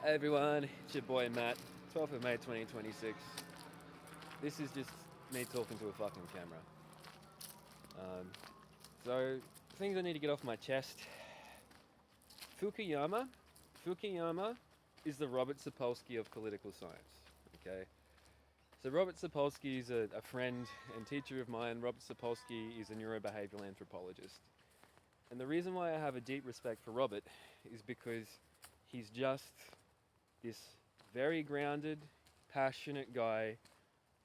Hey everyone, it's your boy Matt, 12th of May 2026. This is just me talking to a fucking camera. Um, so, things I need to get off my chest. Fukuyama. Fukuyama is the Robert Sapolsky of political science. Okay? So, Robert Sapolsky is a friend and teacher of mine. Robert Sapolsky is a neurobehavioral anthropologist. And the reason why I have a deep respect for Robert is because he's just this very grounded, passionate guy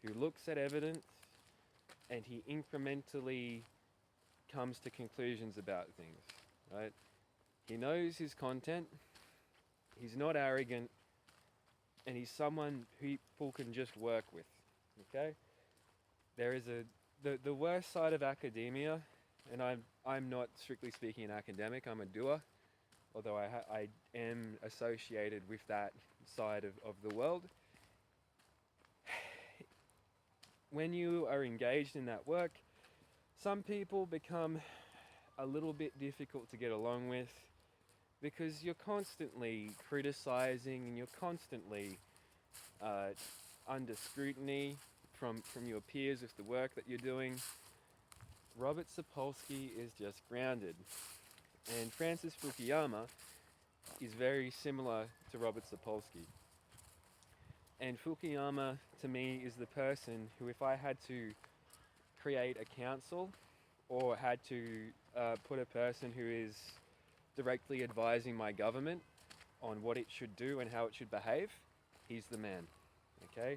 who looks at evidence and he incrementally comes to conclusions about things, right? He knows his content, he's not arrogant, and he's someone who people can just work with, okay? There is the worst side of academia, and I'm not strictly speaking an academic, I'm a doer, although I am associated with that side of the world. When you are engaged in that work, some people become a little bit difficult to get along with because you're constantly criticizing and you're constantly uh, under scrutiny from your peers with the work that you're doing. Robert Sapolsky is just grounded. And Francis Fukuyama is very similar to Robert Sapolsky. And Fukuyama, to me, is the person who, if I had to create a council or had to put a person who is directly advising my government on what it should do and how it should behave, he's the man. Okay?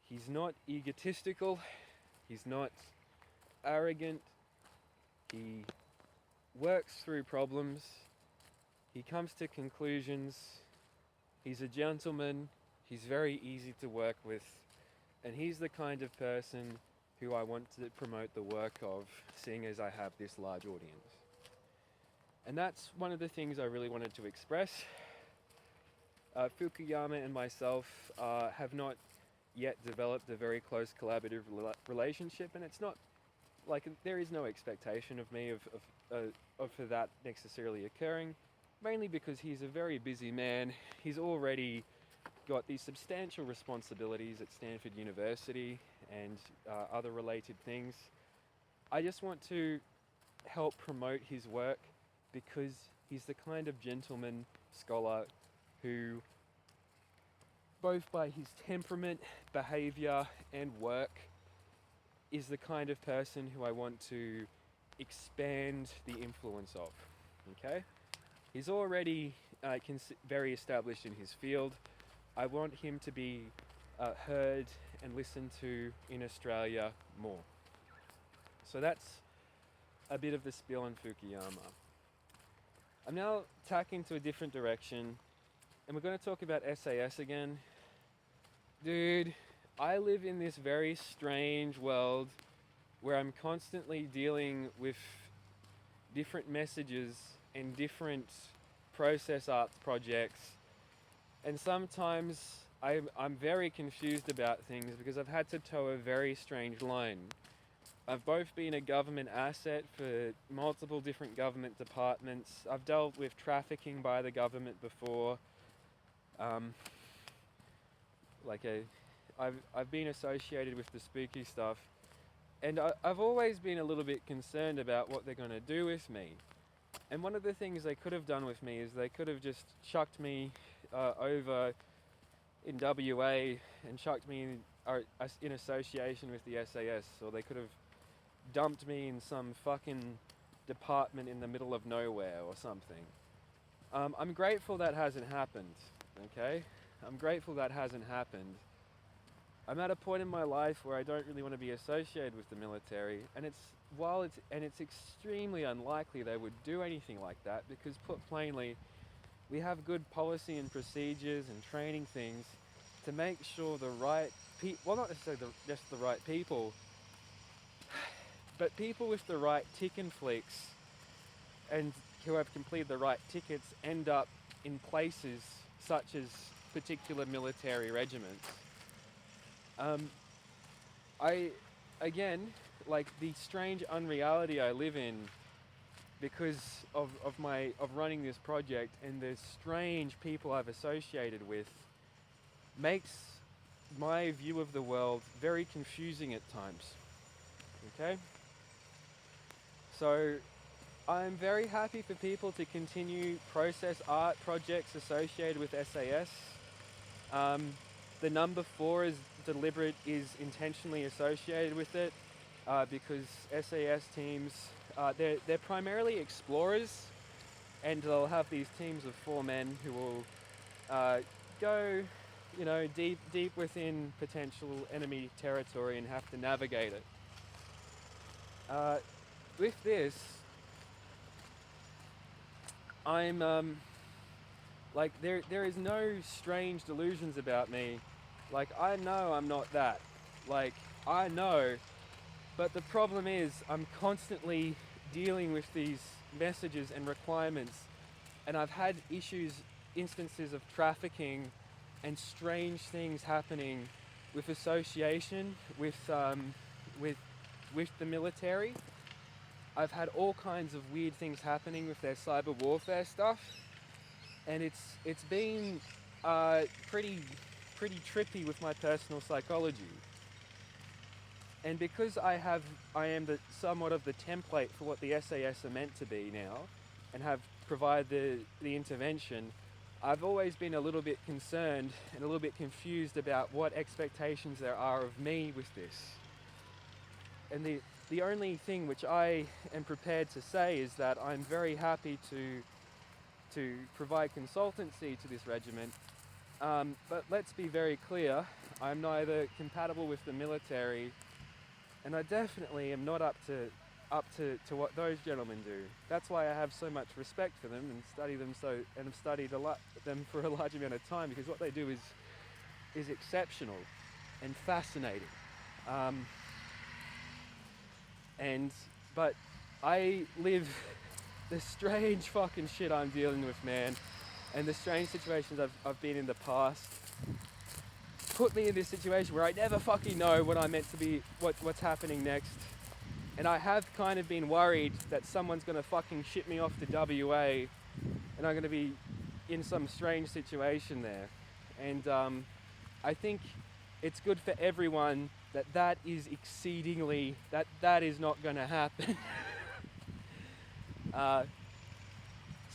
He's not egotistical, he's not arrogant, he works through problems, he comes to conclusions, he's a gentleman, he's very easy to work with, and he's the kind of person who I want to promote the work of, seeing as I have this large audience. And that's one of the things I really wanted to express. Fukuyama and myself have not yet developed a very close collaborative relationship, and it's not like there is no expectation of me of for that necessarily occurring, mainly because he's a very busy man. He's already got these substantial responsibilities at Stanford University and other related things. I just want to help promote his work because he's the kind of gentleman scholar who, both by his temperament, behavior, and work, is the kind of person who I want to expand the influence of. Okay? He's already very established in his field. I want him to be heard and listened to in Australia more. So that's a bit of the spiel on Fukuyama. I'm now tacking to a different direction, and we're going to talk about SAS again. Dude, I live in this very strange world where I'm constantly dealing with different messages and different process art projects, and sometimes I'm very confused about things because I've had to toe a very strange line. I've both been a government asset for multiple different government departments. I've dealt with trafficking by the government before. Um, like I've been associated with the spooky stuff, and I've always been a little bit concerned about what they're going to do with me. And one of the things they could have done with me is they could have just chucked me over in WA and chucked me in association with the SAS, or they could have dumped me in some fucking department in the middle of nowhere or something. I'm grateful that hasn't happened, okay? I'm grateful that hasn't happened. I'm at a point in my life where I don't really want to be associated with the military, and it's extremely unlikely they would do anything like that because, put plainly, we have good policy and procedures and training things to make sure the right people, well, not necessarily just the right people, but people with the right tick and flicks and who have completed the right tickets end up in places such as particular military regiments. I, again, like the strange unreality I live in, because of running this project and the strange people I've associated with, makes my view of the world very confusing at times. Okay? So I'm very happy for people to continue process art projects associated with SAS. The number 4 is deliberate, is intentionally associated with it, because SAS teams, they're primarily explorers, and they'll have these teams of 4 men who will go, deep within potential enemy territory and have to navigate it. With this, I'm like there is no strange delusions about me. Like, I know I'm not that. Like, I know, but the problem is I'm constantly dealing with these messages and requirements, and I've had instances of trafficking and strange things happening with association with the military. I've had all kinds of weird things happening with their cyber warfare stuff, and it's been pretty trippy with my personal psychology. And because I am somewhat of the template for what the SAS are meant to be now, and have provided the intervention, I've always been a little bit concerned and a little bit confused about what expectations there are of me with this. And the only thing which I am prepared to say is that I'm very happy to provide consultancy to this regiment, but let's be very clear, I'm neither compatible with the military, and I definitely am not up to what those gentlemen do. That's why I have so much respect for them and have studied them for a large amount of time, because what they do is exceptional and fascinating. But I live the strange fucking shit I'm dealing with, man, and the strange situations I've been in the past put me in this situation where I never fucking know what I'm meant to be, what's happening next. And I have kind of been worried that someone's gonna fucking ship me off to WA and I'm gonna be in some strange situation there. And I think it's good for everyone that is exceedingly, that is not gonna happen.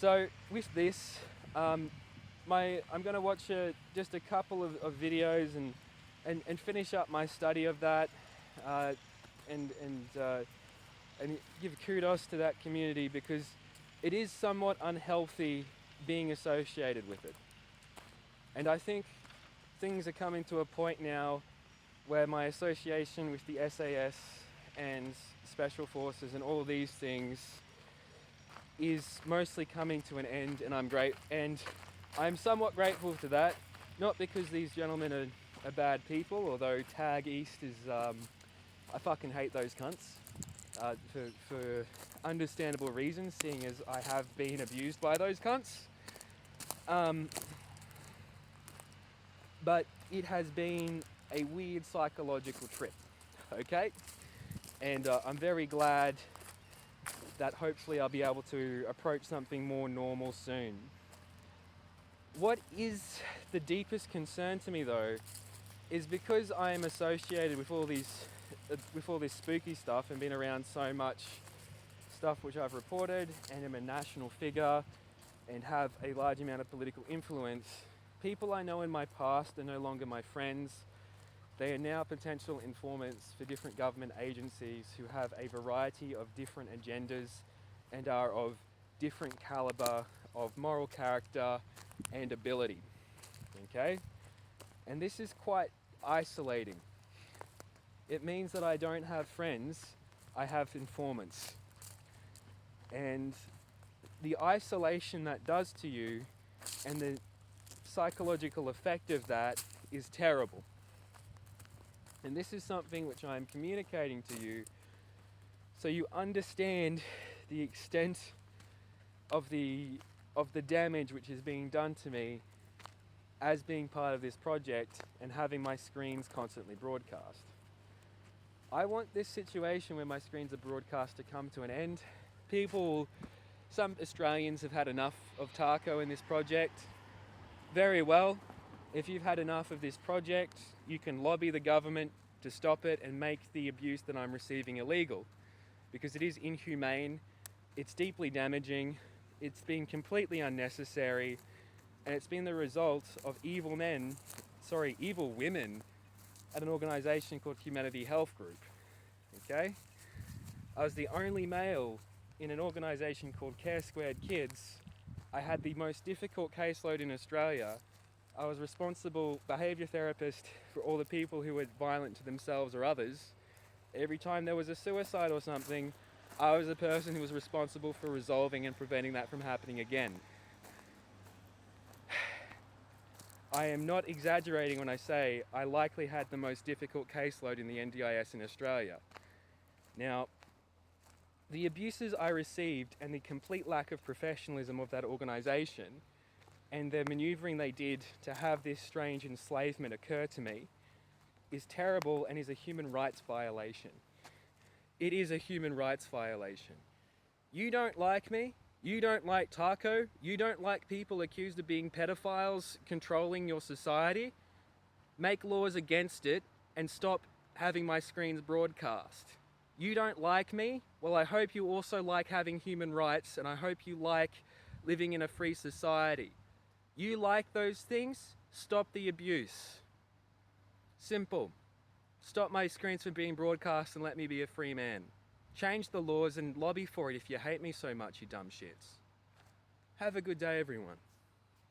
So with this, I'm going to watch just a couple of videos and finish up my study of that, and give kudos to that community, because it is somewhat unhealthy being associated with it. And I think things are coming to a point now where my association with the SAS and Special Forces and all these things is mostly coming to an end, and I'm somewhat grateful to that. Not because these gentlemen are bad people, although Tag East is, I fucking hate those cunts, for understandable reasons, seeing as I have been abused by those cunts. But it has been a weird psychological trip, okay? And I'm very glad that hopefully I'll be able to approach something more normal soon. What is the deepest concern to me, though, is because I am associated with all this spooky stuff and been around so much stuff which I've reported, and am a national figure and have a large amount of political influence. People I know in my past are no longer my friends. They are now potential informants for different government agencies who have a variety of different agendas and are of different caliber of moral character and ability. Okay? And this is quite isolating. It means that I don't have friends, I have informants. And the isolation that does to you and the psychological effect of that is terrible. And this is something which I'm communicating to you so you understand the extent of the damage which is being done to me as being part of this project and having my screens constantly broadcast. I want this situation where my screens are broadcast to come to an end. some Australians have had enough of taco in this project. Very well. If you've had enough of this project, you can lobby the government to stop it and make the abuse that I'm receiving illegal, because it is inhumane, it's deeply damaging, it's been completely unnecessary, and it's been the result of evil women at an organisation called Humanity Health Group. Okay? I was the only male in an organisation called Care Squared Kids. I had the most difficult caseload in Australia. I was responsible behaviour therapist for all the people who were violent to themselves or others. Every time there was a suicide or something, I was the person who was responsible for resolving and preventing that from happening again. I am not exaggerating when I say I likely had the most difficult caseload in the NDIS in Australia. Now, the abuses I received and the complete lack of professionalism of that organisation and the manoeuvring they did to have this strange enslavement occur to me is terrible and is a human rights violation. It is a human rights violation. You don't like me, you don't like taco, you don't like people accused of being pedophiles controlling your society, make laws against it and stop having my screens broadcast. You don't like me? Well, I hope you also like having human rights, and I hope you like living in a free society. You like those things? Stop the abuse. Simple. Stop my screens from being broadcast and let me be a free man. Change the laws and lobby for it if you hate me so much, you dumb shits. Have a good day, everyone.